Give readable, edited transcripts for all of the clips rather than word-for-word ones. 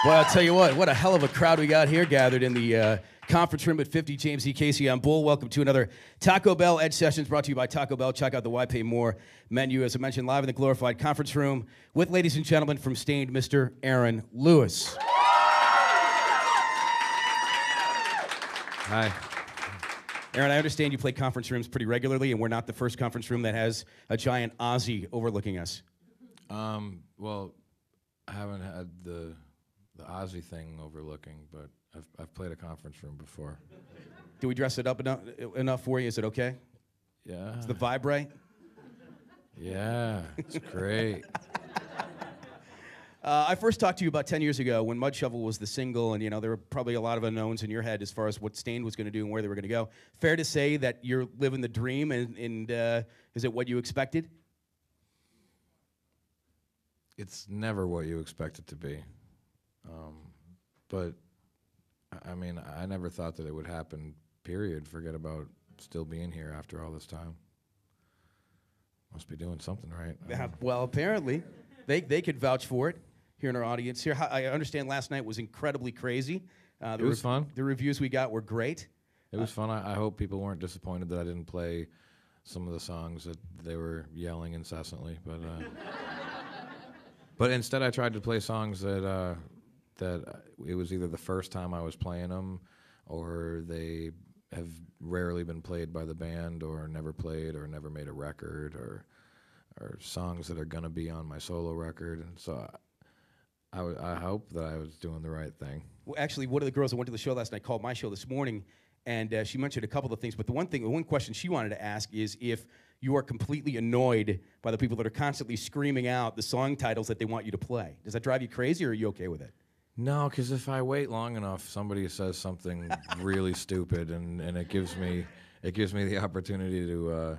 Boy, I'll tell you what a hell of a crowd we got here gathered in the conference room at 50. James E. Casey, I'm Bull. Welcome to another Taco Bell Edge Sessions brought to you by Taco Bell. Check out the Why Pay More menu, as I mentioned, live in the glorified conference room with, ladies and gentlemen, from Stained, Mr. Aaron Lewis. Hi. Aaron, I understand you play conference rooms pretty regularly, and we're not the first conference room that has a giant Aussie overlooking us. Well, I haven't had the Aussie thing overlooking, but I've played a conference room before. Do we dress it up enough for you? Is it okay? Yeah. Is the vibe right? Yeah, it's great. I first talked to you about 10 years ago when Mud Shovel was the single, and there were probably a lot of unknowns in your head as far as what Stained was going to do and where they were going to go. Fair to say that you're living the dream, and is it what you expected? It's never what you expect it to be. But, I mean, I never thought that it would happen, period. Forget about still being here after all this time. Must be doing something right. Well, apparently. They could vouch for it here in our audience here. I understand last night was incredibly crazy. It was fun. The reviews we got were great. It was fun. I hope people weren't disappointed that I didn't play some of the songs that they were yelling incessantly. But instead I tried to play songs that it was either the first time I was playing them, or they have rarely been played by the band, or never played, or never made a record, or songs that are going to be on my solo record. And so I hope that I was doing the right thing. Well, actually, one of the girls that went to the show last night called my show this morning, and she mentioned a couple of things. But the one question she wanted to ask is if you are completely annoyed by the people that are constantly screaming out the song titles that they want you to play. Does that drive you crazy, or are you okay with it? No, because if I wait long enough, somebody says something really stupid, and it gives me the opportunity to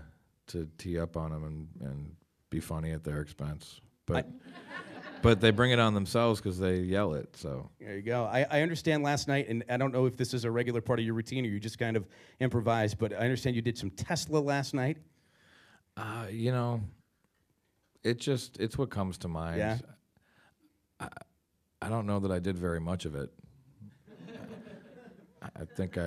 tee up on them and be funny at their expense. But they bring it on themselves because they yell it. So there you go. I understand last night, and I don't know if this is a regular part of your routine or you just kind of improvised, but I understand you did some Tesla last night. It's what comes to mind. Yeah. I don't know that I did very much of it. I think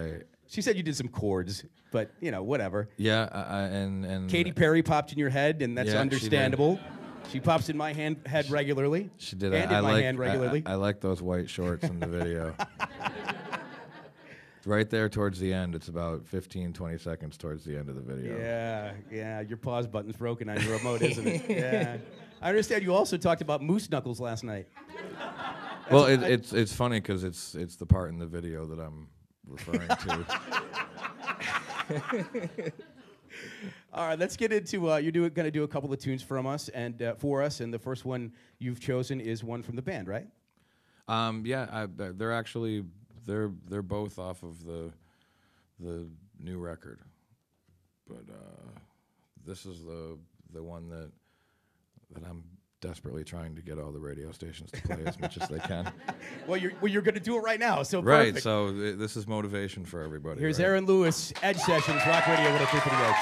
She said you did some chords, but whatever. Yeah, and Katy Perry popped in your head, and that's understandable. She pops in my head regularly. She did. And in my hand regularly. I like those white shorts in the video. Right there towards the end. It's about 15, 20 seconds towards the end of the video. Yeah. Your pause button's broken on your remote, isn't it? Yeah. I understand you also talked about moose knuckles last night. Well, it's funny because it's the part in the video that I'm referring to. All right, let's get into you're going to do a couple of tunes from us and for us, and the first one you've chosen is one from the band, right? Yeah, they're both off of the new record, but this is the one that I'm desperately trying to get all the radio stations to play as much as they can. Well, you're going to do it right now, so right. Perfect. So this is motivation for everybody. Here's right? Aaron Lewis, Edge Sessions, Rock Radio 103 for the Edge.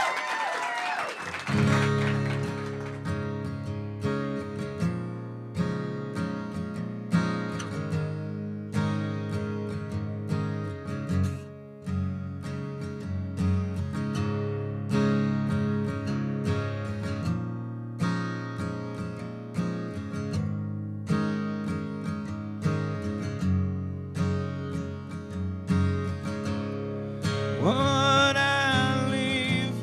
Would I leave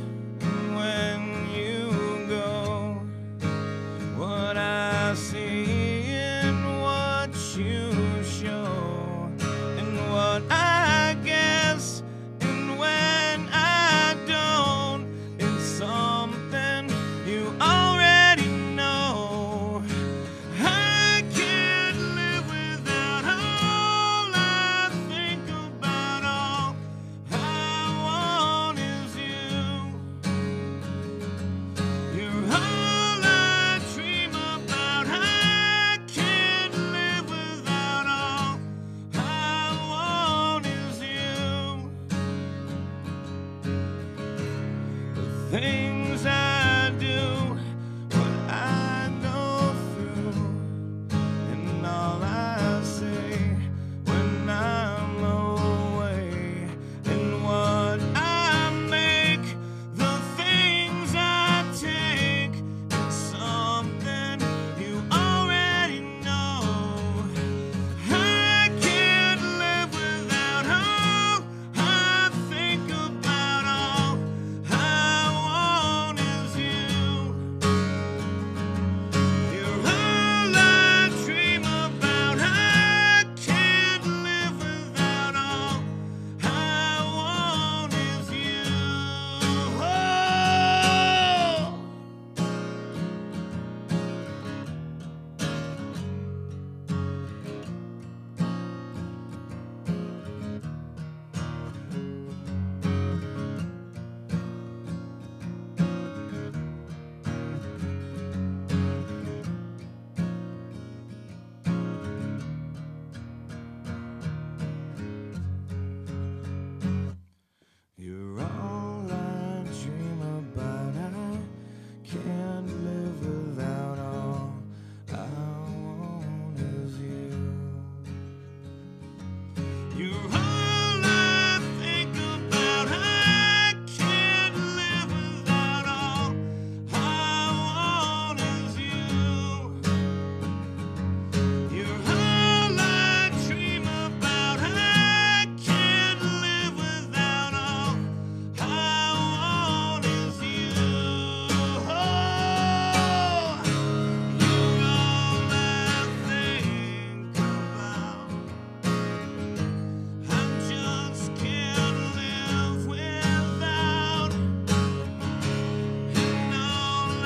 when you go? Would I see in what you show? And what I guess, and when I don't, it's something you already know. I can't live without all I think about. All I want is you. You're all I dream about. I can't live without. All I want is you. The things I do, what I go through, and all I say You're all I think about. I can't live without all I want is you. You're all I dream about. I can't live without all I want is you. Oh, you're all I think about. I just can't live without. And all I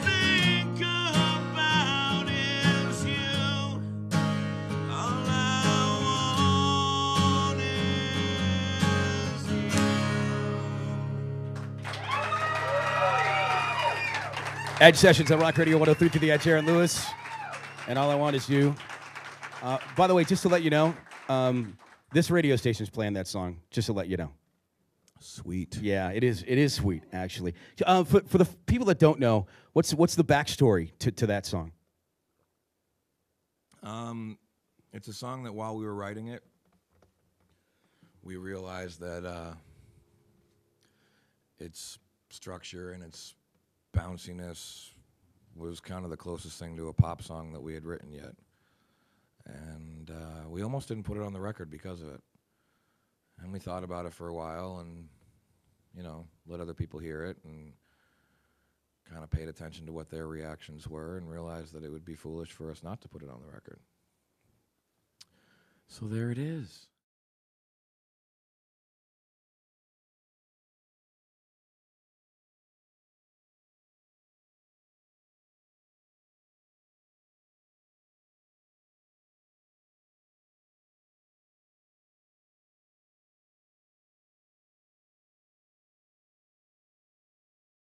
think about is you. All I want is you. Edge Sessions on Rock Radio 103 to the Edge, Aaron Lewis. And All I Want Is You. By the way, just to let you know, this radio station's playing that song, just to let you know. Sweet. Yeah, it is sweet, actually. For the people that don't know, what's the backstory to that song? It's a song that while we were writing it, we realized that its structure and its bounciness was kind of the closest thing to a pop song that we had written yet. And we almost didn't put it on the record because of it. And we thought about it for a while and, you know, let other people hear it and kind of paid attention to what their reactions were and realized that it would be foolish for us not to put it on the record. So there it is.